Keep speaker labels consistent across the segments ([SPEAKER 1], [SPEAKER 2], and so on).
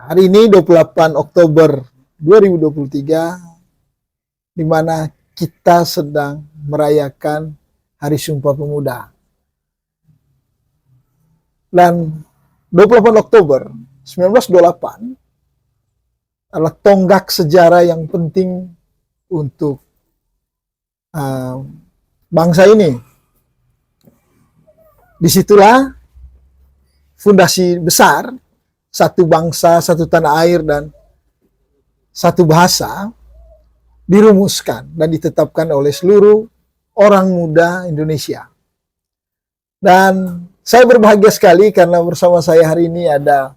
[SPEAKER 1] Hari ini 28 Oktober 2023, di mana kita sedang merayakan Hari Sumpah Pemuda. Dan 28 Oktober 1928 adalah tonggak sejarah yang penting untuk bangsa ini. Disitulah fondasi besar satu bangsa, satu tanah air, dan satu bahasa dirumuskan dan ditetapkan oleh seluruh orang muda Indonesia. Dan saya berbahagia sekali karena bersama saya hari ini ada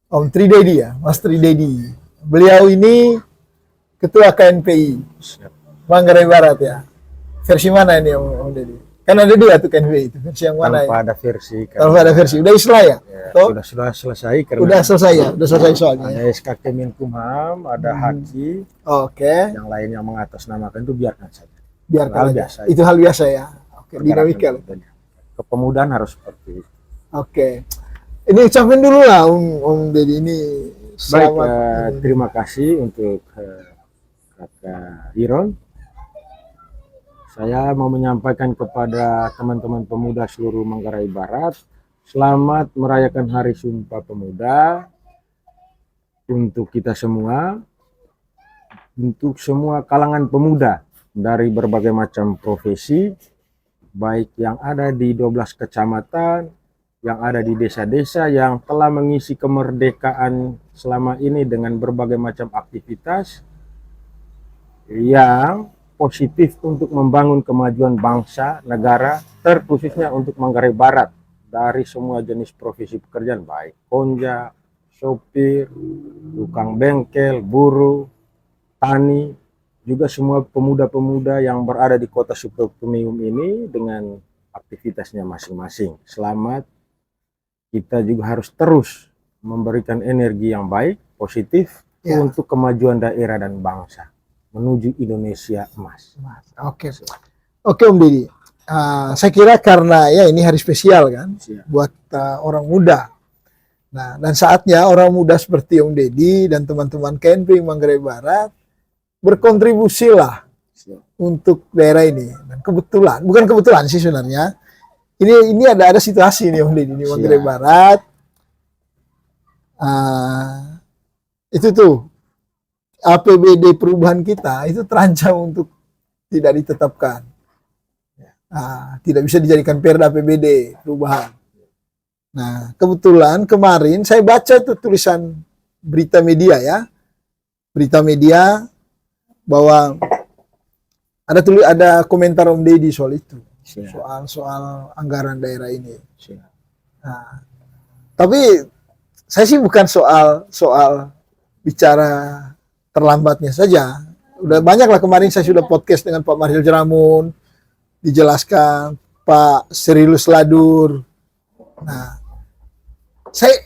[SPEAKER 1] Om Tridedi, ya, Mas Tridedi. Beliau ini Ketua KNPI Manggarai Barat, ya. Versi mana ini Om Dedi? Kan ada dua tuh KNPI itu. Versi yang mana?
[SPEAKER 2] Tanpa ada versi.
[SPEAKER 1] Tanpa ada versi. Udah Islah ya?
[SPEAKER 2] Sudah selesai karena
[SPEAKER 1] udah selesai ya? Udah selesai soalnya.
[SPEAKER 2] ada SK Kemenkumham, ada Haki.
[SPEAKER 1] Oke.
[SPEAKER 2] Yang lain yang mengatasnamakan itu biarkan saja.
[SPEAKER 1] Biarkan
[SPEAKER 2] hal
[SPEAKER 1] aja.
[SPEAKER 2] biasa.
[SPEAKER 1] Itu hal biasa ya. Oke, dinamika.
[SPEAKER 2] Kepemudaan harus seperti itu.
[SPEAKER 1] Oke. Ini ucapin dulu lah Om Dedi ini.
[SPEAKER 2] Baik, terima kasih untuk Kakak Iron. Saya mau menyampaikan kepada teman-teman pemuda seluruh Manggarai Barat, selamat merayakan Hari Sumpah Pemuda untuk kita semua, untuk semua kalangan pemuda dari berbagai macam profesi, baik yang ada di 12 kecamatan, yang ada di desa-desa yang telah mengisi kemerdekaan selama ini dengan berbagai macam aktivitas yang positif untuk membangun kemajuan bangsa, negara, terkhususnya untuk Manggarai Barat dari semua jenis profesi pekerjaan, baik konja, sopir, tukang bengkel, buruh, tani, juga semua pemuda-pemuda yang berada di kota Sukoharjo ini dengan aktivitasnya masing-masing. Selamat, kita juga harus terus memberikan energi yang baik, positif ya, untuk kemajuan daerah dan bangsa menuju Indonesia emas.
[SPEAKER 1] Oke, oke Om Dedi. Saya kira karena ya ini hari spesial kan, buat orang muda. Nah, dan saatnya orang muda seperti Om Dedi dan teman-teman KNPI Manggarai Barat berkontribusi lah untuk daerah ini. Dan kebetulan, bukan kebetulan sih sebenarnya, ini ada situasi nih Om Dedi di Manggarai Barat. Itu tuh APBD perubahan kita itu terancam untuk tidak ditetapkan. Tidak bisa dijadikan perda APBD perubahan. Nah, kebetulan kemarin saya baca itu tulisan berita media ya. Berita media bahwa ada komentar Om Dedi soal itu. Soal anggaran daerah ini. Nah, tapi saya sih bukan soal bicara terlambatnya saja. Udah banyak lah, kemarin saya sudah podcast dengan Pak Marhil Jeramun, dijelaskan Pak Serilus Ladur. Nah, saya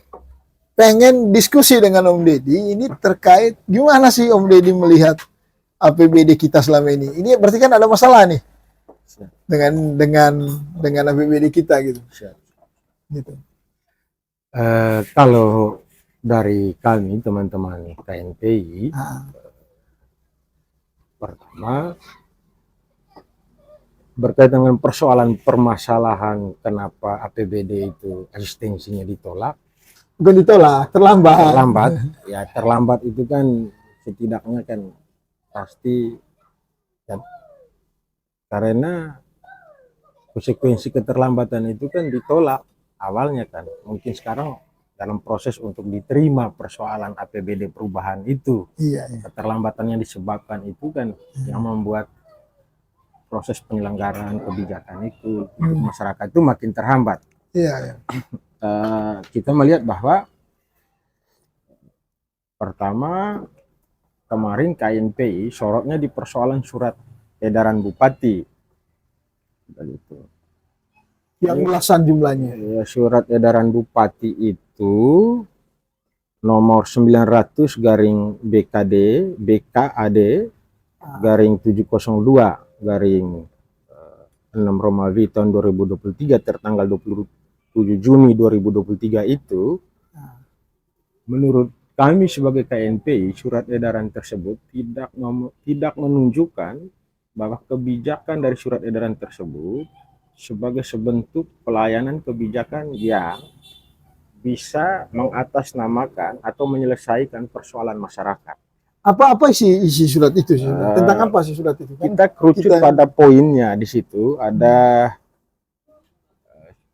[SPEAKER 1] pengen diskusi dengan Om Dedi ini terkait gimana sih Om Dedi melihat APBD kita selama ini. Ini berarti kan ada masalah nih dengan APBD kita gitu. Gitu.
[SPEAKER 2] Kalau dari kami teman-teman KNPI, pertama berkaitan dengan persoalan permasalahan kenapa APBD itu eksistensinya ditolak.
[SPEAKER 1] Bukan ditolak, terlambat.
[SPEAKER 2] Terlambat, ya terlambat itu kan setidaknya kan pasti ya, karena konsekuensi keterlambatan itu kan ditolak awalnya kan. Mungkin sekarang dalam proses untuk diterima persoalan APBD perubahan itu. Keterlambatan yang disebabkan itu kan yang membuat proses penyelenggaraan kebijakan itu untuk masyarakat itu makin terhambat. Kita melihat bahwa pertama kemarin KNPI sorotnya di persoalan surat edaran Bupati. Begitu.
[SPEAKER 1] Yang belasan jumlahnya.
[SPEAKER 2] Ya, surat edaran Bupati itu nomor 900 garing BKAD garing 702 garing 6 Romawi tahun 2023 tertanggal 27 Juni 2023 itu menurut kami sebagai KNPI, surat edaran tersebut tidak menunjukkan bahwa kebijakan dari surat edaran tersebut sebagai sebentuk pelayanan kebijakan yang bisa mengatasnamakan atau menyelesaikan persoalan masyarakat.
[SPEAKER 1] Apa isi surat itu sih? Tentang apa sih surat itu? Kan
[SPEAKER 2] Kita kerucut pada poinnya di situ, ada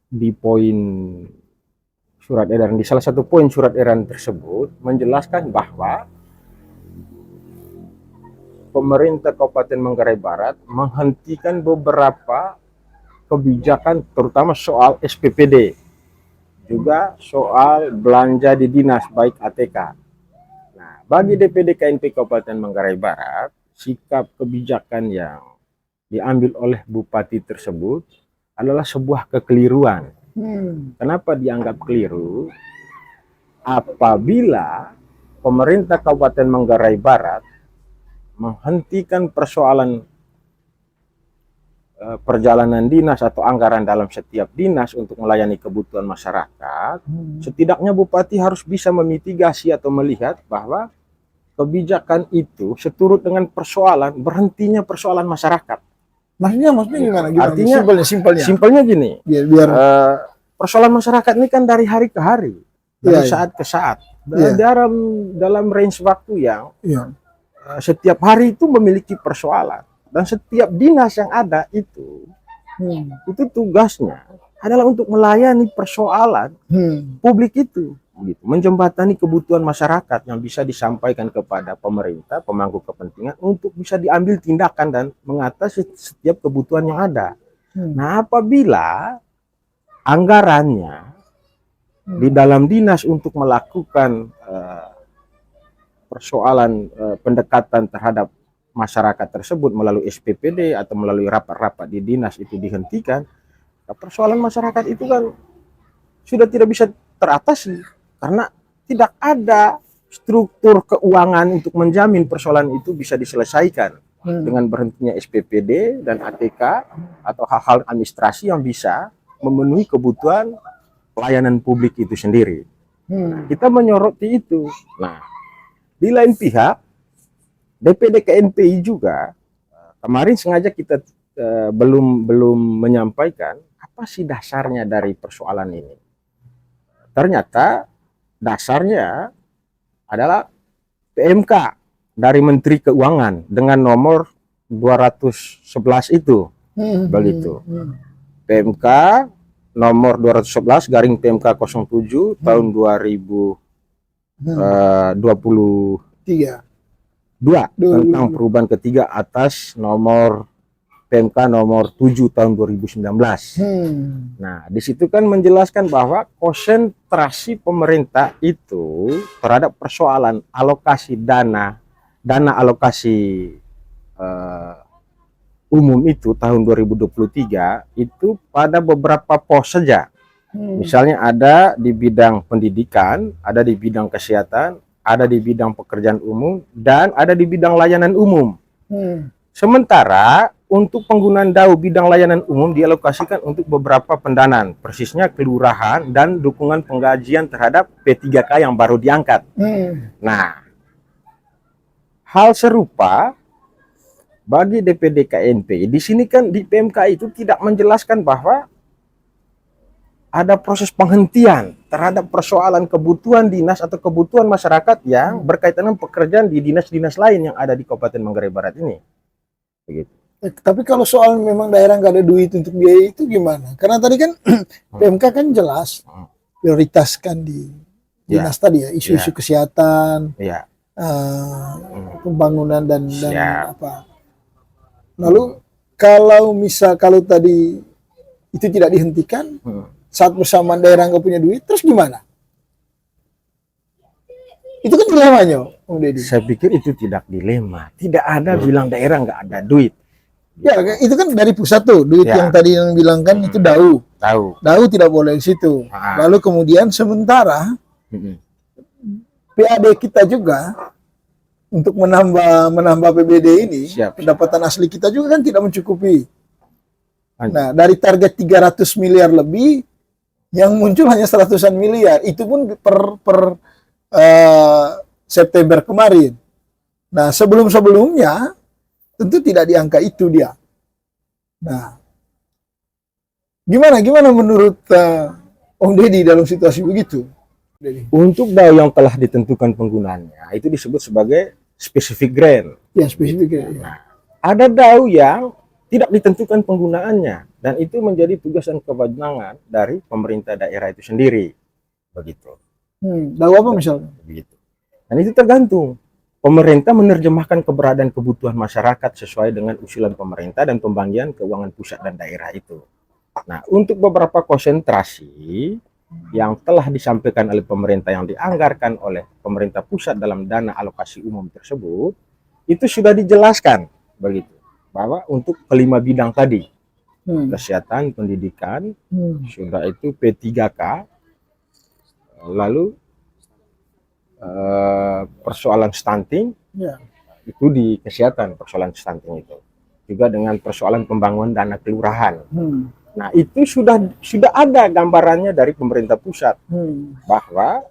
[SPEAKER 2] di poin surat edaran, di salah satu poin surat edaran tersebut menjelaskan bahwa pemerintah Kabupaten Manggarai Barat menghentikan beberapa kebijakan terutama soal SPPD, juga soal belanja di dinas baik ATK. Nah, bagi DPD KNP Kabupaten Manggarai Barat, sikap kebijakan yang diambil oleh Bupati tersebut adalah sebuah kekeliruan. Kenapa dianggap keliru? Apabila pemerintah Kabupaten Manggarai Barat menghentikan persoalan perjalanan dinas atau anggaran dalam setiap dinas untuk melayani kebutuhan masyarakat, setidaknya Bupati harus bisa memitigasi atau melihat bahwa kebijakan itu seturut dengan persoalan berhentinya persoalan masyarakat.
[SPEAKER 1] Maksudnya gimana?
[SPEAKER 2] Artinya
[SPEAKER 1] simpelnya.
[SPEAKER 2] Simpelnya gini,
[SPEAKER 1] Biar
[SPEAKER 2] persoalan masyarakat ini kan dari hari ke hari, dari saat ke saat, dalam range waktu yang setiap hari itu memiliki persoalan. Dan setiap dinas yang ada itu tugasnya adalah untuk melayani persoalan publik itu, gitu. Menjembatani kebutuhan masyarakat yang bisa disampaikan kepada pemerintah, pemangku kepentingan untuk bisa diambil tindakan dan mengatasi setiap kebutuhan yang ada. Nah, apabila anggarannya di dalam dinas untuk melakukan persoalan pendekatan terhadap masyarakat tersebut melalui SPPD atau melalui rapat-rapat di dinas itu dihentikan, persoalan masyarakat itu kan sudah tidak bisa teratasi karena tidak ada struktur keuangan untuk menjamin persoalan itu bisa diselesaikan dengan berhentinya SPPD dan ATK atau hal-hal administrasi yang bisa memenuhi kebutuhan pelayanan publik itu sendiri. Kita menyoroti itu. Nah, di lain pihak DPD KNPI juga kemarin sengaja kita belum menyampaikan apa sih dasarnya dari persoalan ini. Ternyata dasarnya adalah PMK dari Menteri Keuangan dengan nomor 211 itu. Begitu. PMK nomor 211 garing PMK 07 tahun 2023. Tentang perubahan ketiga atas nomor PMK nomor 7 tahun 2019. Nah, di situ kan menjelaskan bahwa konsentrasi pemerintah itu terhadap persoalan alokasi dana alokasi umum itu tahun 2023 itu pada beberapa pos saja. Misalnya ada di bidang pendidikan, ada di bidang kesehatan, ada di bidang pekerjaan umum, dan ada di bidang layanan umum. Sementara untuk penggunaan DAU bidang layanan umum dialokasikan untuk beberapa pendanaan, persisnya kelurahan dan dukungan penggajian terhadap P3K yang baru diangkat. Nah, hal serupa bagi DPD KNP. Di sini kan di PMK itu tidak menjelaskan bahwa ada proses penghentian terhadap persoalan kebutuhan dinas atau kebutuhan masyarakat yang berkaitan dengan pekerjaan di dinas-dinas lain yang ada di Kabupaten Manggarai Barat ini. Begitu.
[SPEAKER 1] Tapi kalau soal memang daerah nggak ada duit untuk biaya itu gimana? Karena tadi kan PMK kan jelas prioritaskan di dinas tadi ya, isu-isu kesehatan, pembangunan dan apa. Lalu kalau tadi itu tidak dihentikan, saat bersamaan daerah nggak punya duit, terus gimana? Itu kan dilemanya, Om Deddy.
[SPEAKER 2] Saya pikir itu tidak dilema. Tidak ada bilang daerah nggak ada duit.
[SPEAKER 1] Ya, itu kan dari pusat tuh, duit yang tadi yang bilang kan itu DAU. DAU tidak boleh di situ. Lalu kemudian sementara PAD kita juga untuk menambah PBD ini, pendapatan asli kita juga kan tidak mencukupi. Nah, dari target 300 miliar lebih, yang muncul hanya 100-an miliar. Itu pun per September kemarin. Nah, sebelum-sebelumnya tentu tidak di angka itu dia. Nah, gimana menurut Om Deddy dalam situasi begitu? Deddy.
[SPEAKER 2] Untuk dau yang telah ditentukan penggunaannya itu disebut sebagai specific grant.
[SPEAKER 1] Ya, spesifiknya. Ya.
[SPEAKER 2] Ada dau yang tidak ditentukan penggunaannya dan itu menjadi tugas dan kewenangan dari pemerintah daerah itu sendiri. Begitu.
[SPEAKER 1] Tahu apa misalnya?
[SPEAKER 2] Begitu. Dan itu tergantung. Pemerintah menerjemahkan keberadaan kebutuhan masyarakat sesuai dengan usulan pemerintah dan pembagian keuangan pusat dan daerah itu. Nah, untuk beberapa konsentrasi yang telah disampaikan oleh pemerintah yang dianggarkan oleh pemerintah pusat dalam dana alokasi umum tersebut, itu sudah dijelaskan begitu bahwa untuk kelima bidang tadi, kesehatan, pendidikan, sudah itu P3K, lalu persoalan stunting,
[SPEAKER 1] Ya.
[SPEAKER 2] itu di kesehatan persoalan stunting itu juga dengan persoalan pembangunan dana kelurahan. Nah, itu sudah ada gambarannya dari pemerintah pusat bahwa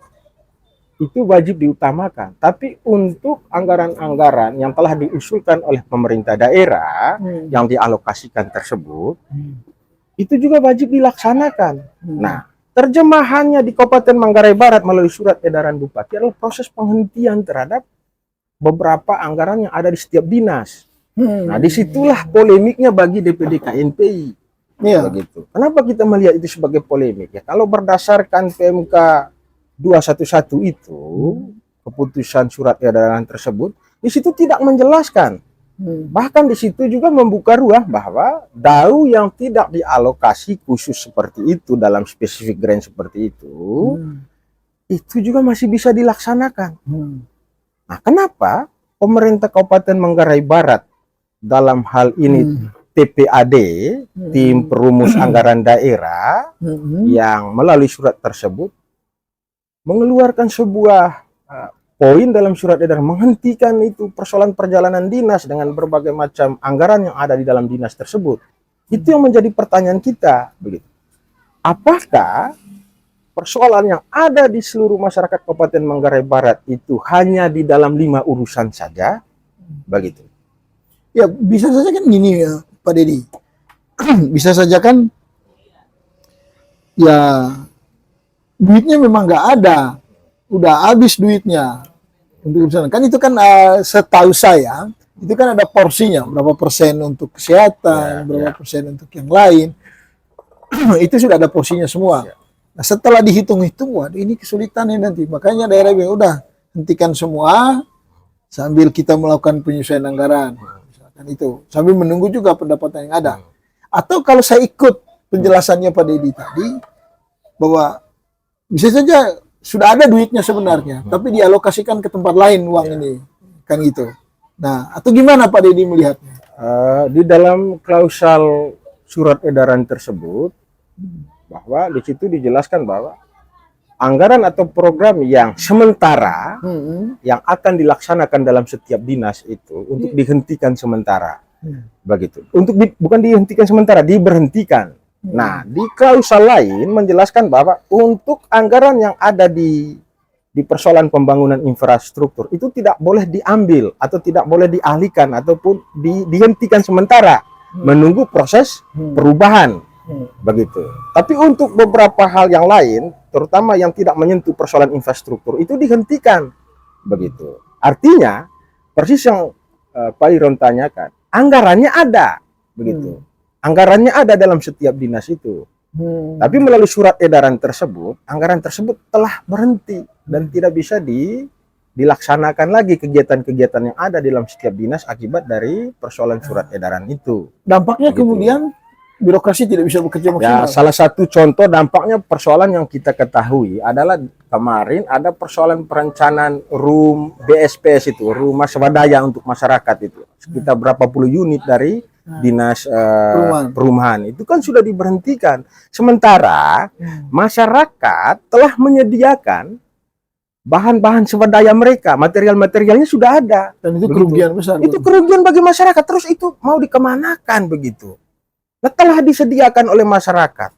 [SPEAKER 2] itu wajib diutamakan. Tapi untuk anggaran-anggaran yang telah diusulkan oleh pemerintah daerah yang dialokasikan tersebut, itu juga wajib dilaksanakan. Nah, terjemahannya di Kabupaten Manggarai Barat melalui surat edaran Bupati adalah proses penghentian terhadap beberapa anggaran yang ada di setiap dinas. Nah, disitulah polemiknya bagi DPD KNPI.
[SPEAKER 1] Ya.
[SPEAKER 2] Begitu. Kenapa kita melihat itu sebagai polemik? Ya, kalau berdasarkan PMK 211 itu, keputusan surat edaran tersebut, di situ tidak menjelaskan. Bahkan di situ juga membuka ruang bahwa dau yang tidak dialokasi khusus seperti itu dalam spesifik grant seperti itu juga masih bisa dilaksanakan. Nah, kenapa pemerintah Kabupaten Manggarai Barat dalam hal ini TPAD, tim perumus anggaran daerah, yang melalui surat tersebut mengeluarkan sebuah poin dalam surat edaran menghentikan itu persoalan perjalanan dinas dengan berbagai macam anggaran yang ada di dalam dinas tersebut. Itu yang menjadi pertanyaan kita, begitu. Apakah persoalan yang ada di seluruh masyarakat Kabupaten Manggarai Barat itu hanya di dalam 5 urusan saja, begitu?
[SPEAKER 1] Ya, bisa saja kan gini ya, Pak Deddy. Bisa saja kan ya duitnya memang nggak ada, udah habis duitnya untuk urusan. Kan itu kan setahu saya itu kan ada porsinya, berapa persen untuk kesehatan, berapa persen untuk yang lain. Itu sudah ada porsinya semua. Nah, setelah dihitung-hitung, waduh ini kesulitannya nanti. Makanya daerah bilang udah hentikan semua sambil kita melakukan penyesuaian anggaran. Misalkan itu sambil menunggu juga pendapatan yang ada. Atau kalau saya ikut penjelasannya Pak Deddy tadi bahwa bisa saja sudah ada duitnya sebenarnya, tapi dialokasikan ke tempat lain uang ini, kan gitu. Nah, atau gimana Pak Deddy melihatnya?
[SPEAKER 2] Di dalam klausal surat edaran tersebut, bahwa di situ dijelaskan bahwa anggaran atau program yang sementara yang akan dilaksanakan dalam setiap dinas itu untuk dihentikan sementara, begitu. Bukan dihentikan sementara, diberhentikan. Nah, di klausal lain menjelaskan bahwa untuk anggaran yang ada di persoalan pembangunan infrastruktur itu tidak boleh diambil atau tidak boleh dialihkan ataupun dihentikan sementara menunggu proses perubahan, begitu. Tapi untuk beberapa hal yang lain, terutama yang tidak menyentuh persoalan infrastruktur itu dihentikan, begitu. Artinya persis yang Pak Iron tanyakan, anggarannya ada, begitu. Anggarannya ada dalam setiap dinas itu. Tapi melalui surat edaran tersebut, anggaran tersebut telah berhenti dan tidak bisa dilaksanakan lagi kegiatan-kegiatan yang ada dalam setiap dinas akibat dari persoalan surat edaran itu.
[SPEAKER 1] Dampaknya kemudian birokrasi tidak bisa bekerja maksimal.
[SPEAKER 2] Ya, salah satu contoh dampaknya persoalan yang kita ketahui adalah kemarin ada persoalan perencanaan BSPS itu, rumah swadaya untuk masyarakat itu. Sekitar berapa puluh unit dari dinas perumahan itu kan sudah diberhentikan. Sementara masyarakat telah menyediakan bahan-bahan swadaya mereka, material-materialnya sudah ada.
[SPEAKER 1] Dan itu kerugian besar.
[SPEAKER 2] Itu kerugian bagi masyarakat. Terus itu mau dikemanakan begitu? Nah, telah disediakan oleh masyarakat.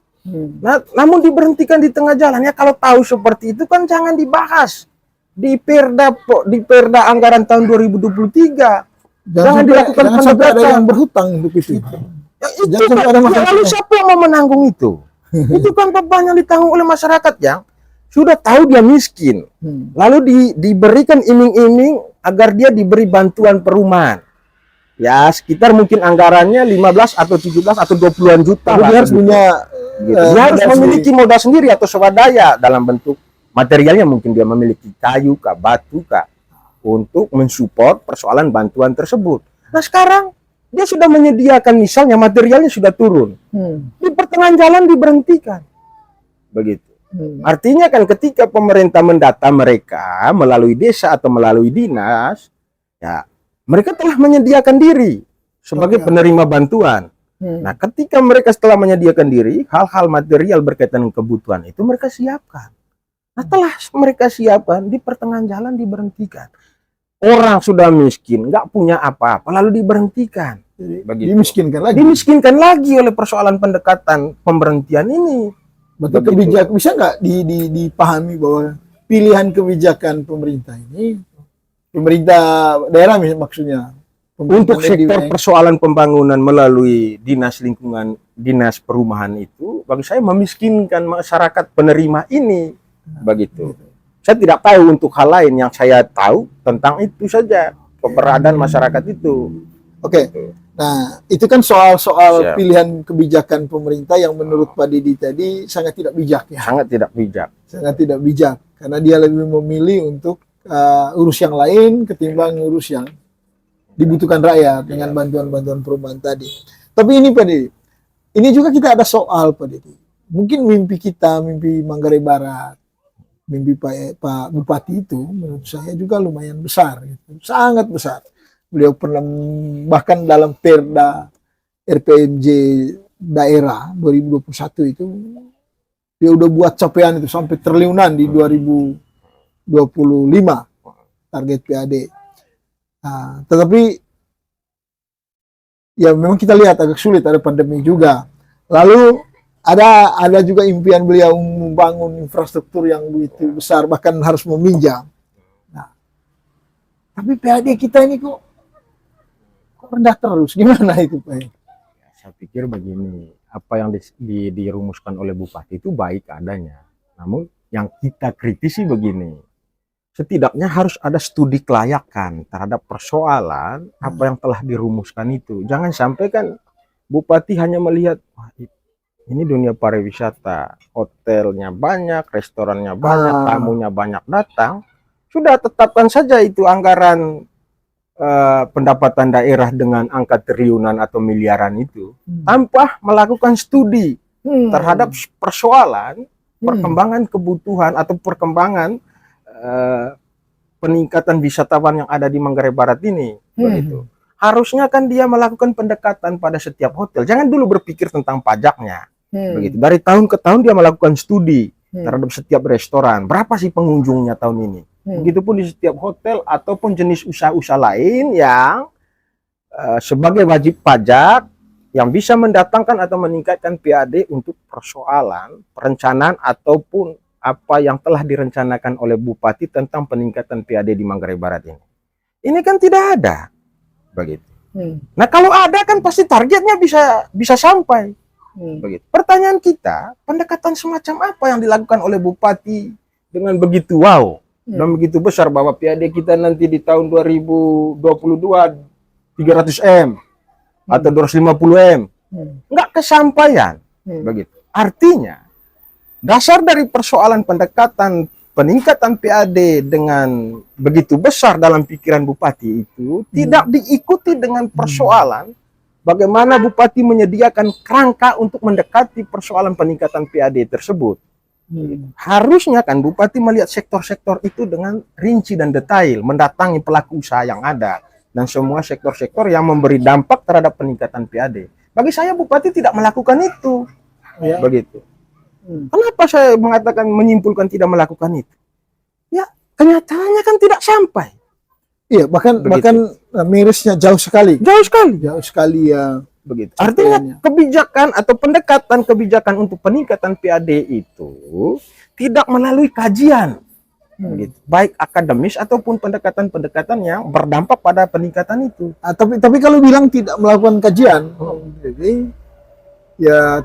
[SPEAKER 2] Nah, namun diberhentikan di tengah jalan. Ya, kalau tahu seperti itu kan jangan dibahas. di Perda anggaran tahun 2023. Jangan dilakukan
[SPEAKER 1] jangan sampai ada
[SPEAKER 2] pendekatan.
[SPEAKER 1] yang berhutang untuk itu.
[SPEAKER 2] Ya, itu
[SPEAKER 1] Jangan sampai
[SPEAKER 2] kan,
[SPEAKER 1] ada
[SPEAKER 2] ya,
[SPEAKER 1] masalah.
[SPEAKER 2] lalu siapa yang mau menanggung itu? Itu kan beban yang ditanggung oleh masyarakat yang sudah tahu dia miskin. Lalu diberikan iming-iming agar dia diberi bantuan perumahan. Ya, sekitar mungkin anggarannya 15 atau 17 atau 20-an juta.
[SPEAKER 1] Tapi
[SPEAKER 2] lah,
[SPEAKER 1] dia harus
[SPEAKER 2] gitu.
[SPEAKER 1] punya
[SPEAKER 2] Dia harus
[SPEAKER 1] modal
[SPEAKER 2] memiliki modal sendiri atau swadaya dalam bentuk materialnya, mungkin dia memiliki kayu kah, batu kah, untuk mensupport persoalan bantuan tersebut. Nah sekarang dia sudah menyediakan, misalnya materialnya sudah turun, di pertengahan jalan diberhentikan. Begitu. Artinya kan ketika pemerintah mendata mereka melalui desa atau melalui dinas, ya mereka telah menyediakan diri sebagai penerima bantuan. Nah ketika mereka setelah menyediakan diri, hal-hal material berkaitan dengan kebutuhan itu mereka siapkan. Nah telah mereka siapkan, di pertengahan jalan diberhentikan. Orang sudah miskin, nggak punya apa-apa, lalu diberhentikan. Begitu. Dimiskinkan lagi oleh persoalan pendekatan pemberhentian ini.
[SPEAKER 1] Betul, kebijakan bisa nggak dipahami bahwa pilihan kebijakan pemerintah ini, pemerintah daerah maksudnya,
[SPEAKER 2] untuk sektor persoalan pembangunan melalui dinas lingkungan, dinas perumahan itu, bagi saya memiskinkan masyarakat penerima ini. Begitu. Saya tidak tahu untuk hal lain, yang saya tahu tentang itu saja, keberadaan masyarakat itu.
[SPEAKER 1] Oke. Nah, itu kan soal pilihan kebijakan pemerintah yang menurut Pak Didi tadi sangat tidak bijak ya.
[SPEAKER 2] Sangat tidak bijak.
[SPEAKER 1] Sangat tidak bijak karena dia lebih memilih untuk urus yang lain ketimbang urus yang dibutuhkan rakyat dengan bantuan-bantuan perumahan tadi. Tapi ini Pak Didi, ini juga kita ada soal Pak Didi. Mungkin mimpi kita, mimpi Manggarai Barat, mimpi Pak Bupati itu menurut saya juga lumayan besar, gitu. Sangat besar. Beliau pernah bahkan dalam Perda RPMJ daerah 2021 itu dia udah buat capaian itu sampai triliunan di 2025 target PAD. Nah, tetapi ya memang kita lihat agak sulit, ada pandemi juga. Lalu ada juga impian beliau membangun infrastruktur yang begitu besar, bahkan harus meminjam. Nah, tapi PAD kita ini kok rendah terus, gimana itu Pak?
[SPEAKER 2] Saya pikir begini, apa yang dirumuskan oleh Bupati itu baik adanya. Namun yang kita kritisi begini, setidaknya harus ada studi kelayakan terhadap persoalan apa yang telah dirumuskan itu. Jangan sampai kan Bupati hanya melihat, wah, ini dunia pariwisata, hotelnya banyak, restorannya banyak, tamunya banyak datang, sudah tetapkan saja itu anggaran pendapatan daerah dengan angka triliunan atau miliaran itu, tanpa melakukan studi terhadap persoalan perkembangan kebutuhan atau perkembangan peningkatan wisatawan yang ada di Manggarai Barat ini. Begitu. Harusnya kan dia melakukan pendekatan pada setiap hotel. Jangan dulu berpikir tentang pajaknya. Begitu. Dari tahun ke tahun dia melakukan studi terhadap setiap restoran. Berapa sih pengunjungnya tahun ini? Begitupun di setiap hotel ataupun jenis usaha-usaha lain yang sebagai wajib pajak yang bisa mendatangkan atau meningkatkan PAD untuk persoalan perencanaan ataupun apa yang telah direncanakan oleh Bupati tentang peningkatan PAD di Manggarai Barat ini. Ini kan tidak ada. Begitu. Nah, kalau ada kan pasti targetnya bisa sampai. Begitu. Pertanyaan kita, pendekatan semacam apa yang dilakukan oleh Bupati dengan begitu wow dan begitu besar bahwa PAD kita nanti di tahun 2022 300M atau 250M nggak kesampaian. Begitu. Artinya dasar dari persoalan pendekatan peningkatan PAD dengan begitu besar dalam pikiran Bupati itu tidak diikuti dengan persoalan bagaimana Bupati menyediakan kerangka untuk mendekati persoalan peningkatan PAD tersebut. Harusnya kan Bupati melihat sektor-sektor itu dengan rinci dan detail, mendatangi pelaku usaha yang ada dan semua sektor-sektor yang memberi dampak terhadap peningkatan PAD. Bagi saya Bupati tidak melakukan itu. Ya. Begitu. Kenapa saya mengatakan menyimpulkan tidak melakukan itu? Ya, kenyataannya kan tidak sampai.
[SPEAKER 1] Iya, bahkan mirisnya jauh sekali.
[SPEAKER 2] Jauh sekali
[SPEAKER 1] ya.
[SPEAKER 2] Begitu. Artinya kebijakan atau pendekatan kebijakan untuk peningkatan PAD itu tidak melalui kajian begitu. Baik akademis ataupun pendekatan-pendekatan yang berdampak pada peningkatan itu.
[SPEAKER 1] Tapi kalau bilang tidak melakukan kajian, jadi ya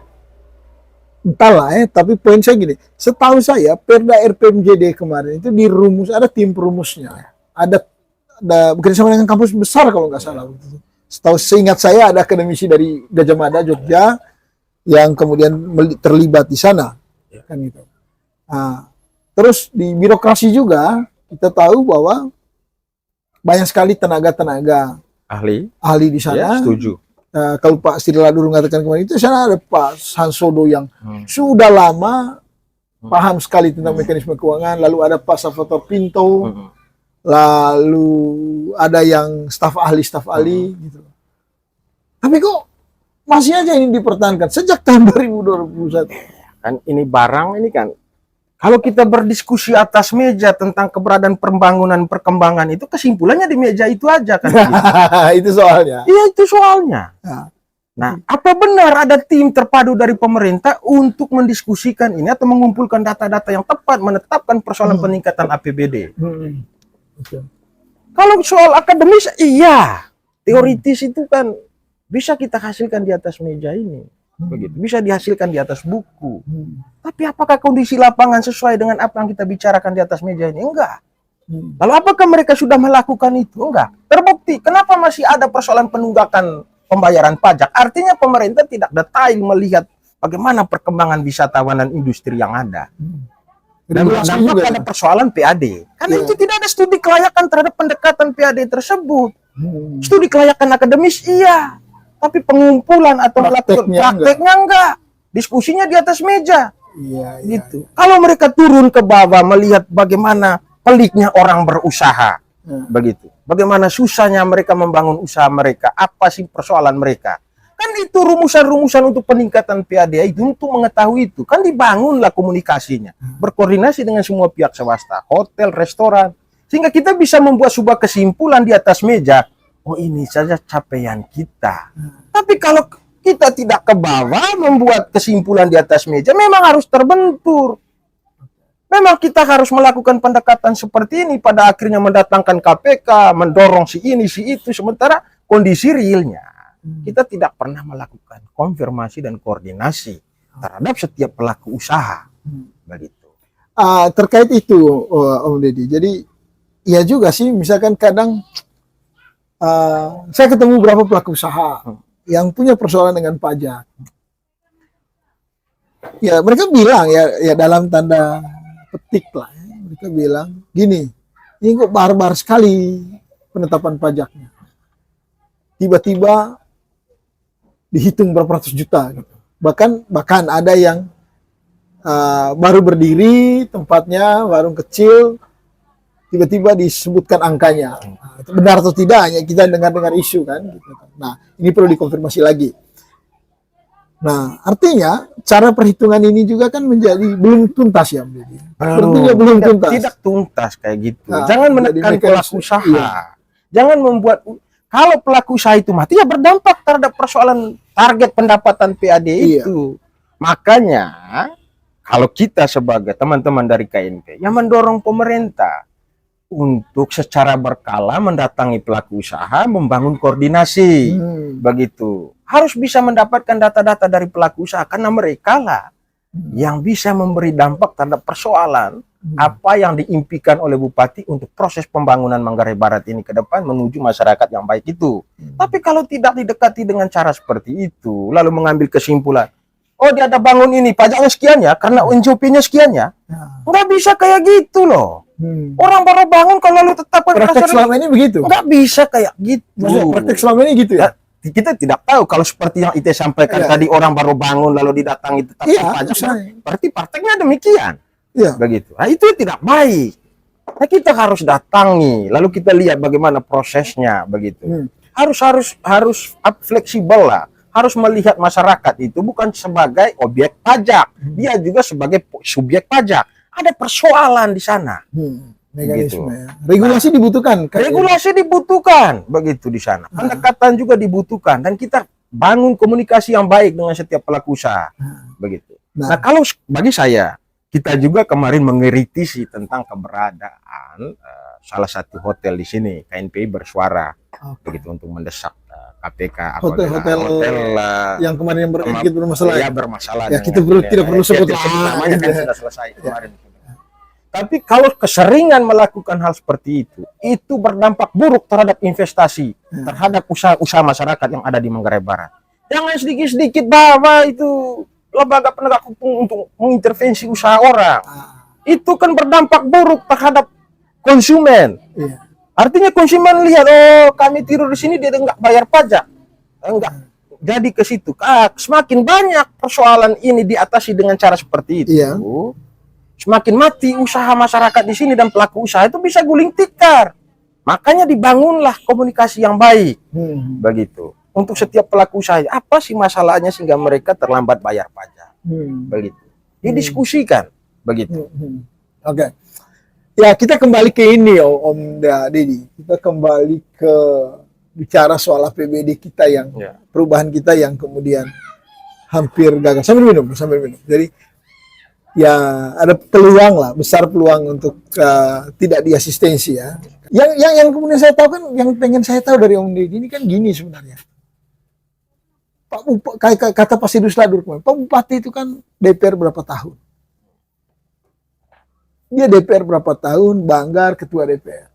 [SPEAKER 1] entahlah tapi poin saya gini, setahu saya Perda RPMJD kemarin itu dirumus, ada tim perumusnya, ada bekerjasama dengan kampus besar kalau nggak salah. Setahu seingat saya ada akademisi dari Gajah Mada Jogja yang kemudian terlibat di sana, kan gitu. Nah, terus di birokrasi juga kita tahu bahwa banyak sekali tenaga-tenaga ahli di sana.
[SPEAKER 2] Ya, setuju.
[SPEAKER 1] Kalau Pak Sirila dulu mengatakan kemarin itu, sana ada Pak Sansodo yang sudah lama paham sekali tentang mekanisme keuangan. Lalu ada Pak Salvatore Pinto, lalu ada yang staf ahli gitu. Tapi kok masih aja ini dipertahankan sejak tahun 2021.
[SPEAKER 2] Kan ini barang ini kan. Kalau kita berdiskusi atas meja tentang keberadaan pembangunan perkembangan itu kesimpulannya di meja itu aja kan.
[SPEAKER 1] Itu soalnya.
[SPEAKER 2] Iya itu soalnya. Nah, apa benar ada tim terpadu dari pemerintah untuk mendiskusikan ini atau mengumpulkan data-data yang tepat menetapkan persoalan peningkatan APBD? Kalau soal akademis, iya. Teoritis itu kan bisa kita hasilkan di atas meja ini. Begitu. Bisa dihasilkan di atas buku. Tapi apakah kondisi lapangan sesuai dengan apa yang kita bicarakan di atas meja ini? Enggak. Lalu apakah mereka sudah melakukan itu? Enggak. Terbukti. Kenapa masih ada persoalan penunggakan pembayaran pajak? Artinya pemerintah tidak detail melihat bagaimana perkembangan wisatawan dan industri yang ada. Dan berdampak pada persoalan PAD. Karena itu tidak ada studi kelayakan terhadap pendekatan PAD tersebut. Studi kelayakan akademis, iya. Tapi pengumpulan atau prakteknya enggak. Diskusinya di atas meja. Gitu. Kalau mereka turun ke bawah melihat bagaimana peliknya orang berusaha. Begitu. Bagaimana susahnya mereka membangun usaha mereka. Apa sih persoalan mereka. Kan itu rumusan-rumusan untuk peningkatan PAD itu untuk mengetahui itu. Kan dibangunlah komunikasinya. Berkoordinasi dengan semua pihak swasta. Hotel, restoran. Sehingga kita bisa membuat sebuah kesimpulan di atas meja. Oh ini saja capaian kita. Tapi kalau kita tidak ke bawah membuat kesimpulan di atas meja, memang harus terbentur. Memang kita harus melakukan pendekatan seperti ini, pada akhirnya mendatangkan KPK, mendorong si ini, si itu, sementara kondisi realnya kita tidak pernah melakukan konfirmasi dan koordinasi terhadap setiap pelaku usaha. Begitu.
[SPEAKER 1] Terkait itu, Om Deddy. Jadi ya juga sih, misalkan kadang saya ketemu beberapa pelaku usaha yang punya persoalan dengan pajak. Ya mereka bilang ya dalam tanda petik lah. Mereka bilang gini, ini kok barbar sekali penetapan pajaknya. Tiba-tiba dihitung berapa ratus juta. Gitu. Bahkan ada yang baru berdiri tempatnya, warung kecil, tiba-tiba disebutkan angkanya. Nah, itu benar atau tidak, hanya kita dengar-dengar isu kan. Gitu. Nah, ini perlu dikonfirmasi lagi. Nah, artinya cara perhitungan ini juga kan menjadi belum tuntas ya, sepertinya belum tuntas.
[SPEAKER 2] Tidak tuntas kayak gitu. Jangan menekan pelaku usaha. Iya. Jangan membuat, kalau pelaku usaha itu mati ya berdampak terhadap persoalan target pendapatan PAD itu. Makanya kalau kita sebagai teman-teman dari KNP yang mendorong pemerintah untuk secara berkala mendatangi pelaku usaha, membangun koordinasi, begitu. Harus bisa mendapatkan data-data dari pelaku usaha, karena mereka lah yang bisa memberi dampak terhadap persoalan apa yang diimpikan oleh Bupati untuk proses pembangunan Manggarai Barat ini ke depan menuju masyarakat yang baik itu. Tapi kalau tidak didekati dengan cara seperti itu, lalu mengambil kesimpulan, oh dia ada bangun ini, pajaknya sekian ya, karena NJP-nya sekian ya, nggak bisa kayak gitu loh. Orang baru bangun kalau lu tetap
[SPEAKER 1] praktek selama ini begitu.
[SPEAKER 2] Nggak bisa kayak gitu.
[SPEAKER 1] Maksudnya praktek selama ini gitu ya?
[SPEAKER 2] Kita tidak tahu kalau seperti yang Ite sampaikan tadi, orang baru bangun lalu didatangi tetap pajak, berarti prakteknya demikian. Begitu. Nah, itu tidak baik. Nah, kita harus datangi, lalu kita lihat bagaimana prosesnya, begitu. Harus fleksibel lah. Harus melihat masyarakat itu bukan sebagai objek pajak, dia juga sebagai subjek pajak. Ada persoalan di sana.
[SPEAKER 1] Mekanisme. Ya. Regulasi dibutuhkan.
[SPEAKER 2] Regulasi dibutuhkan, begitu di sana. Pendekatan juga dibutuhkan, dan kita bangun komunikasi yang baik dengan setiap pelaku usaha, begitu. Nah, kalau bagi saya kita juga kemarin mengkritisi tentang keberadaan salah satu hotel di sini. KNPI bersuara begitu untuk mendesak KPK
[SPEAKER 1] Hotel yang kemarin yang bermasalah.
[SPEAKER 2] Ya, bermasalah.
[SPEAKER 1] Ya, kita tidak perlu sebut
[SPEAKER 2] namanya kan sudah selesai kemarin. Tapi kalau keseringan melakukan hal seperti itu berdampak buruk terhadap investasi, terhadap usaha-usaha masyarakat yang ada di Manggarai Barat. Jangan sedikit-sedikit bahwa itu lembaga penegak hukum untuk mengintervensi usaha orang. Itu kan berdampak buruk terhadap konsumen. Artinya konsumen lihat, oh kami tidur di sini dia nggak bayar pajak, enggak. Jadi ke situ, semakin banyak persoalan ini diatasi dengan cara seperti itu. Semakin mati usaha masyarakat di sini dan pelaku usaha itu bisa guling tikar. Makanya dibangunlah komunikasi yang baik, begitu. Untuk setiap pelaku usaha, apa sih masalahnya sehingga mereka terlambat bayar pajak, begitu. Didiskusikan, begitu.
[SPEAKER 1] Oke. Ya, kita kembali ke ini, Om Deddy. Kita kembali ke bicara soal APBD kita yang perubahan kita yang kemudian hampir gagal. Sambil minum. Jadi ya ada peluang lah, besar peluang untuk tidak diasistensi ya. Yang kemudian saya tahu kan, yang pengen saya tahu dari Om Deddy ini kan gini sebenarnya. Pak Bupati, kata Pak Sidus Ladur kemarin, Pak Bupati itu kan DPR berapa tahun? Dia DPR berapa tahun, Banggar ketua DPR.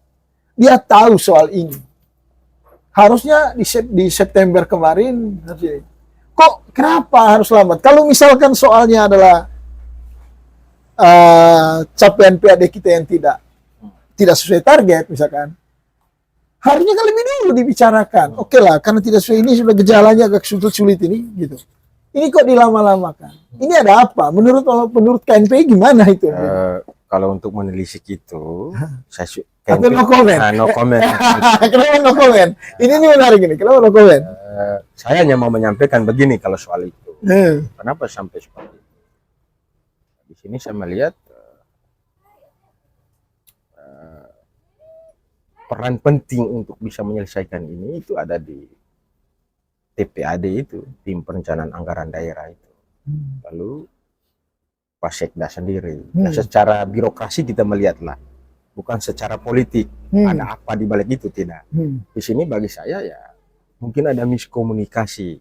[SPEAKER 1] Dia tahu soal ini. Harusnya di September kemarin, kok kenapa harus lambat? Kalau misalkan soalnya adalah capaian PAD kita yang tidak sesuai target misalkan, harusnya kan lebih dulu dibicarakan. Oke lah, karena tidak sesuai ini sudah gejalanya agak sulit ini gitu. Ini kok dilama-lamakan. Ini ada apa? Menurut KNPI gimana itu?
[SPEAKER 2] Kalau untuk menelisik itu, saya
[SPEAKER 1] atau no comment.
[SPEAKER 2] No comment.
[SPEAKER 1] Kenapa no comment? Ini menarik ini. Kenapa no comment?
[SPEAKER 2] Saya hanya mau menyampaikan begini kalau soal itu. Kenapa sampai seperti itu? Di sini saya melihat peran penting untuk bisa menyelesaikan ini itu ada di TPAD itu, tim perencanaan anggaran daerah itu. Lalu Pak Sekda sendiri. Nah, secara birokrasi kita melihatlah, bukan secara politik. Ada apa di balik itu, tidak. Di sini bagi saya ya mungkin ada miskomunikasi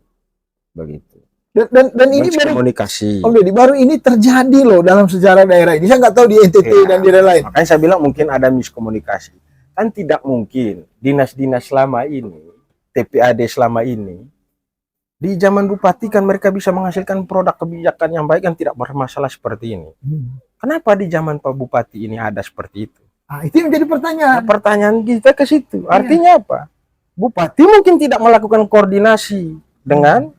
[SPEAKER 2] begitu.
[SPEAKER 1] Dan ini
[SPEAKER 2] komunikasi.
[SPEAKER 1] Om Deddy, baru ini terjadi loh dalam sejarah daerah ini. Saya nggak tahu di NTT dan di daerah lain.
[SPEAKER 2] Makanya saya bilang mungkin ada miskomunikasi. Kan tidak mungkin dinas-dinas selama ini, TPAD selama ini, di zaman bupati kan mereka bisa menghasilkan produk kebijakan yang baik yang tidak bermasalah seperti ini. Kenapa di zaman Pak Bupati ini ada seperti itu?
[SPEAKER 1] Itu yang menjadi pertanyaan.
[SPEAKER 2] Nah, pertanyaan kita ke situ. Artinya apa? Bupati mungkin tidak melakukan koordinasi dengan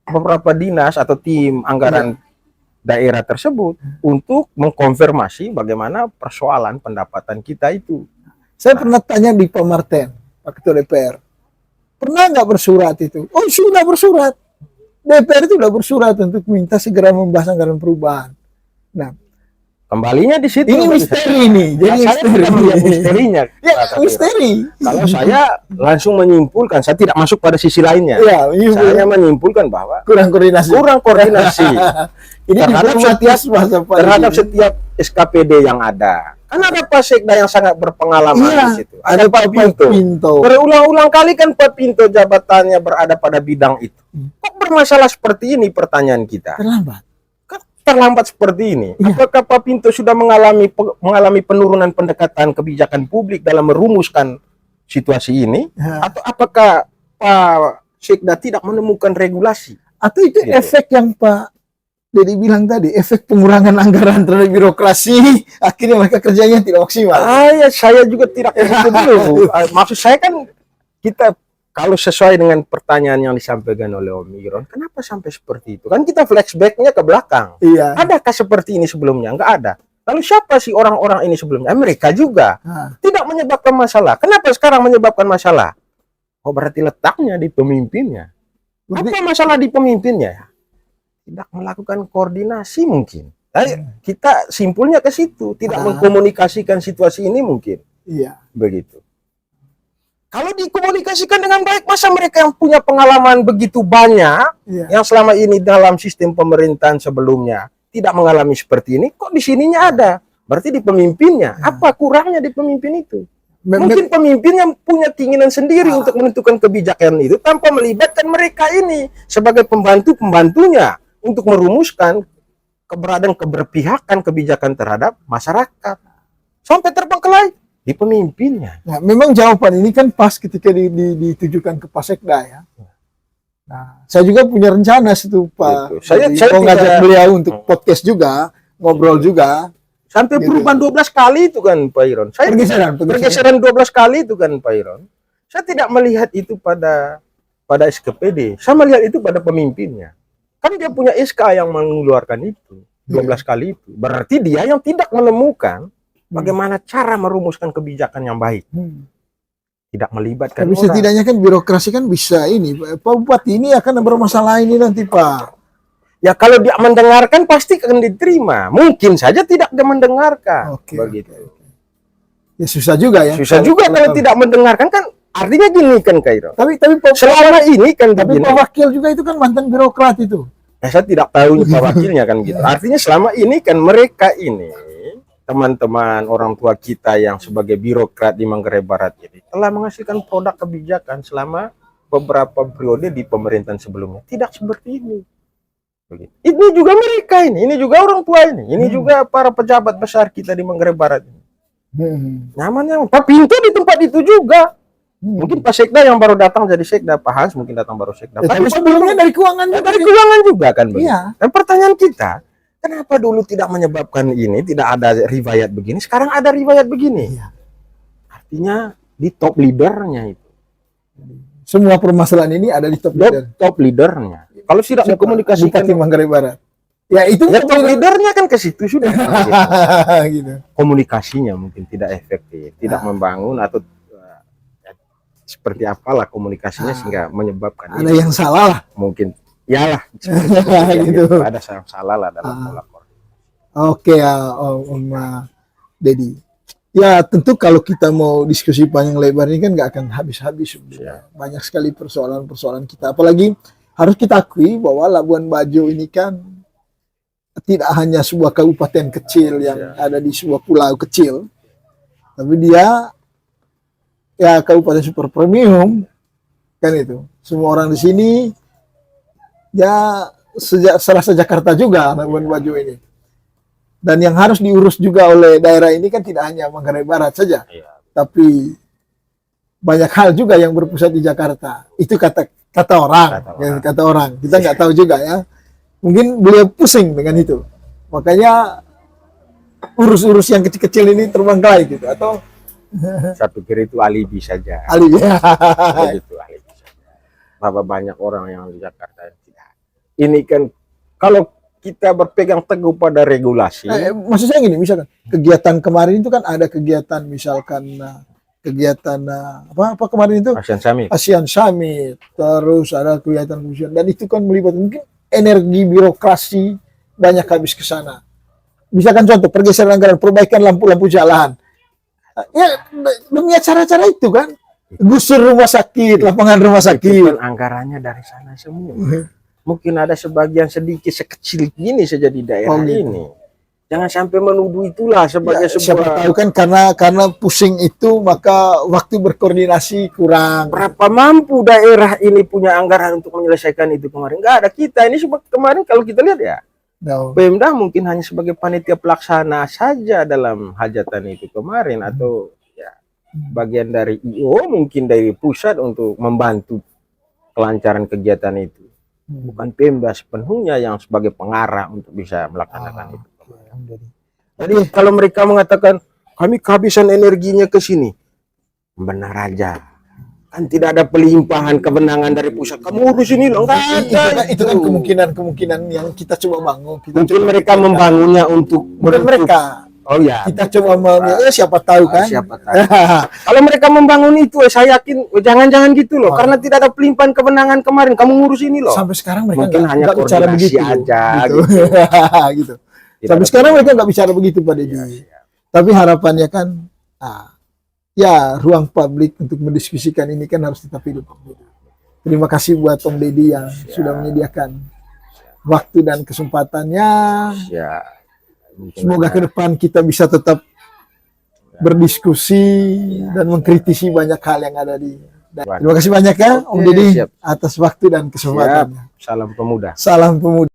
[SPEAKER 2] beberapa dinas atau tim anggaran daerah tersebut untuk mengkonfirmasi bagaimana persoalan pendapatan kita itu.
[SPEAKER 1] Saya pernah tanya di Pak Marten, Pak Ketua DPR. Pernah nggak bersurat itu? Oh, sudah bersurat. DPR itu sudah bersurat untuk minta segera membahas anggaran perubahan. Nah,
[SPEAKER 2] kembalinya di situ.
[SPEAKER 1] Ini misteri nih. Jadi
[SPEAKER 2] misterinya.
[SPEAKER 1] Ya, misteri.
[SPEAKER 2] Kalau saya langsung menyimpulkan, saya tidak masuk pada sisi lainnya.
[SPEAKER 1] Ya,
[SPEAKER 2] saya menyimpulkan bahwa
[SPEAKER 1] kurang koordinasi.
[SPEAKER 2] Ini terhadap setiap SKPD yang ada. Kan ada Pak Sekda yang sangat berpengalaman di situ. Ada Pak Pinto. Berulang-ulang kali kan Pak Pinto jabatannya berada pada bidang itu. Kok bermasalah seperti ini pertanyaan kita? Terlambat seperti ini. Apakah Pak Pinto sudah mengalami penurunan pendekatan kebijakan publik dalam merumuskan situasi ini? Atau apakah Pak Sekda tidak menemukan regulasi?
[SPEAKER 1] Atau itu efek yang Pak Deddy bilang tadi, efek pengurangan anggaran terhadap birokrasi, akhirnya mereka kerjanya tidak maksimal.
[SPEAKER 2] Ya, saya juga tidak begitu dulu, Bu. Maksud saya kan, kita kalau sesuai dengan pertanyaan yang disampaikan oleh Om Iron, kenapa sampai seperti itu? Kan kita flashback-nya ke belakang.
[SPEAKER 1] Iya.
[SPEAKER 2] Adakah seperti ini sebelumnya? Enggak ada. Lalu siapa sih orang-orang ini sebelumnya? Mereka juga tidak menyebabkan masalah. Kenapa sekarang menyebabkan masalah? Oh, berarti letaknya di pemimpinnya. Apa masalah di pemimpinnya? Tidak melakukan koordinasi mungkin. Kita simpulnya ke situ, tidak mengkomunikasikan situasi ini mungkin.
[SPEAKER 1] Iya.
[SPEAKER 2] Begitu. Kalau dikomunikasikan dengan baik, masa mereka yang punya pengalaman begitu banyak, yang selama ini dalam sistem pemerintahan sebelumnya, tidak mengalami seperti ini, kok di sininya ada? Berarti di pemimpinnya. Apa kurangnya di pemimpin itu? Mungkin pemimpin yang punya keinginan sendiri untuk menentukan kebijakan itu tanpa melibatkan mereka ini sebagai pembantu-pembantunya untuk merumuskan keberpihakan kebijakan terhadap masyarakat. Sampai terbengkelai di pemimpinnya.
[SPEAKER 1] Nah, memang jawaban ini kan pas ketika ditujukan ke Pak Sekda ya. Nah, saya juga punya rencana situ Pak.
[SPEAKER 2] Saya
[SPEAKER 1] mau ngajak beliau untuk podcast juga, ngobrol juga.
[SPEAKER 2] Sampai
[SPEAKER 1] Gitu.
[SPEAKER 2] perubahan 12 kali itu kan Pak Iron. Saya pergeseran 12 kali itu kan Pak Iron. Saya tidak melihat itu pada SKPD. Saya melihat itu pada pemimpinnya. Kan dia punya SK yang mengeluarkan itu 12 kali itu. Berarti dia yang tidak menemukan bagaimana cara merumuskan kebijakan yang baik. Tidak melibatkan
[SPEAKER 1] Tapi
[SPEAKER 2] orang.
[SPEAKER 1] setidaknya kan birokrasi kan bisa ini. Pak Bupati ini akan bermasalah ini nanti Pak.
[SPEAKER 2] Ya kalau dia mendengarkan pasti akan diterima. Mungkin saja tidak dia mendengarkan.
[SPEAKER 1] Oke,
[SPEAKER 2] begitu.
[SPEAKER 1] Ya susah juga ya.
[SPEAKER 2] Susah juga kalau tidak mendengarkan kan artinya gini kan Kairo.
[SPEAKER 1] Tapi
[SPEAKER 2] Selama ini kan
[SPEAKER 1] tapi
[SPEAKER 2] begini.
[SPEAKER 1] Pak Wakil juga itu kan mantan birokrat itu.
[SPEAKER 2] Ya, saya tidak tahu Pak Wakilnya kan gitu. Artinya selama ini kan mereka ini teman-teman orang tua kita yang sebagai birokrat di Manggarai Barat ini telah menghasilkan produk kebijakan selama beberapa periode di pemerintahan sebelumnya. Tidak seperti ini. Ini juga mereka ini juga orang tua ini juga para pejabat besar kita di Manggarai Barat ini. Nyaman. Tapi pintu di tempat itu juga. Mungkin Pak Sekda yang baru datang jadi Sekda, Pak Hans mungkin datang baru Sekda.
[SPEAKER 1] Tapi sebelumnya dari keuangan juga.
[SPEAKER 2] Dari keuangan juga kan.
[SPEAKER 1] Iya.
[SPEAKER 2] Dan pertanyaan kita, kenapa dulu tidak menyebabkan ini, tidak ada riwayat begini, sekarang ada riwayat begini?
[SPEAKER 1] Iya.
[SPEAKER 2] Artinya di top leadernya itu.
[SPEAKER 1] Semua permasalahan ini ada di top leader.
[SPEAKER 2] Top leadernya. Kalau tidak dikomunikasikan
[SPEAKER 1] Bupati Manggarai Barat. Ya itu
[SPEAKER 2] ya top leadernya kan ke situ sudah.
[SPEAKER 1] gitu.
[SPEAKER 2] Komunikasinya mungkin tidak efektif, tidak membangun atau seperti apalah komunikasinya sehingga menyebabkan
[SPEAKER 1] ada yang salah lah.
[SPEAKER 2] Mungkin yalah
[SPEAKER 1] gitu.
[SPEAKER 2] Ada yang salah lah dalam pola koordinasi.
[SPEAKER 1] Oke ya Om Dedi. Ya tentu kalau kita mau diskusi panjang lebar ini kan nggak akan habis-habis. Banyak sekali persoalan-persoalan kita. Apalagi harus kita akui bahwa Labuan Bajo ini kan tidak hanya sebuah kabupaten kecil yang ada di sebuah pulau kecil, tapi dia ya kabupaten super premium kan itu. Semua orang di sini ya serasa Jakarta juga Labuan Bajo ini. Dan yang harus diurus juga oleh daerah ini kan tidak hanya Manggarai Barat saja, tapi banyak hal juga yang berpusat di Jakarta. Itu kata orang. Kita nggak tahu juga ya. Mungkin beliau pusing dengan itu. Makanya urus-urus yang kecil-kecil ini terbengkalai gitu. Atau
[SPEAKER 2] saya pikir itu alibi saja.
[SPEAKER 1] alibi.
[SPEAKER 2] Itu alibi saja. Bahwa banyak orang yang di Jakarta yang tidak. Ini kan kalau kita berpegang teguh pada regulasi.
[SPEAKER 1] Maksud saya gini, misalkan kegiatan kemarin itu kan ada kegiatan misalkan kegiatan apa kemarin itu ASEAN Summit, terus ada kegiatan dan itu kan melibatkan mungkin energi birokrasi banyak habis ke sana. Misalkan contoh pergeseran anggaran perbaikan lampu-lampu jalan, ya demi acara-acara itu kan, gusur rumah sakit, lapangan rumah sakit,
[SPEAKER 2] kan anggarannya dari sana semua. Mungkin ada sebagian sedikit sekecil ini saja di daerah ini. Jangan sampai menuduh itulah sebagai sebuah.
[SPEAKER 1] Siapa tahu kan karena pusing itu maka waktu berkoordinasi kurang.
[SPEAKER 2] Berapa mampu daerah ini punya anggaran untuk menyelesaikan itu kemarin? Enggak ada. Kita ini kemarin kalau kita lihat ya, Pemda mungkin hanya sebagai panitia pelaksana saja dalam hajatan itu kemarin atau ya bagian dari IO mungkin dari pusat untuk membantu kelancaran kegiatan itu. Bukan Pemda sepenuhnya yang sebagai pengarah untuk bisa melaksanakan itu. Jadi kalau mereka mengatakan kami kehabisan energinya ke sini, benar aja. Kan tidak ada pelimpahan kewenangan dari pusat. Kamu urus ini loh, enggak ada.
[SPEAKER 1] Itu kan kemungkinan yang kita coba bangun.
[SPEAKER 2] Mungkin mereka membangunnya untuk
[SPEAKER 1] mereka.
[SPEAKER 2] Oh ya.
[SPEAKER 1] Kita coba siapa tahu kan.
[SPEAKER 2] Siapa tahu. Kalau mereka membangun itu, saya yakin jangan-jangan gitu loh. Karena tidak ada pelimpahan kewenangan kemarin. Kamu ngurus ini loh.
[SPEAKER 1] Sampai sekarang mereka
[SPEAKER 2] mungkin hanya
[SPEAKER 1] bicara begitu
[SPEAKER 2] aja
[SPEAKER 1] gitu. Gitu. Sampai sekarang mereka nggak bicara begitu Pak Dedi. Tapi harapannya kan, ya ruang publik untuk mendiskusikan ini kan harus tetap hidup. Terima kasih buat Om Dedi yang sudah menyediakan waktu dan kesempatannya.
[SPEAKER 2] Ya, mungkin
[SPEAKER 1] Semoga
[SPEAKER 2] ada-
[SPEAKER 1] ke depan kita bisa tetap berdiskusi dan mengkritisi banyak hal yang ada di. Terima kasih banyak ya Om
[SPEAKER 2] Oke,
[SPEAKER 1] Deddy
[SPEAKER 2] siap.
[SPEAKER 1] atas waktu dan kesempatannya.
[SPEAKER 2] Salam pemuda.
[SPEAKER 1] Salam pemuda.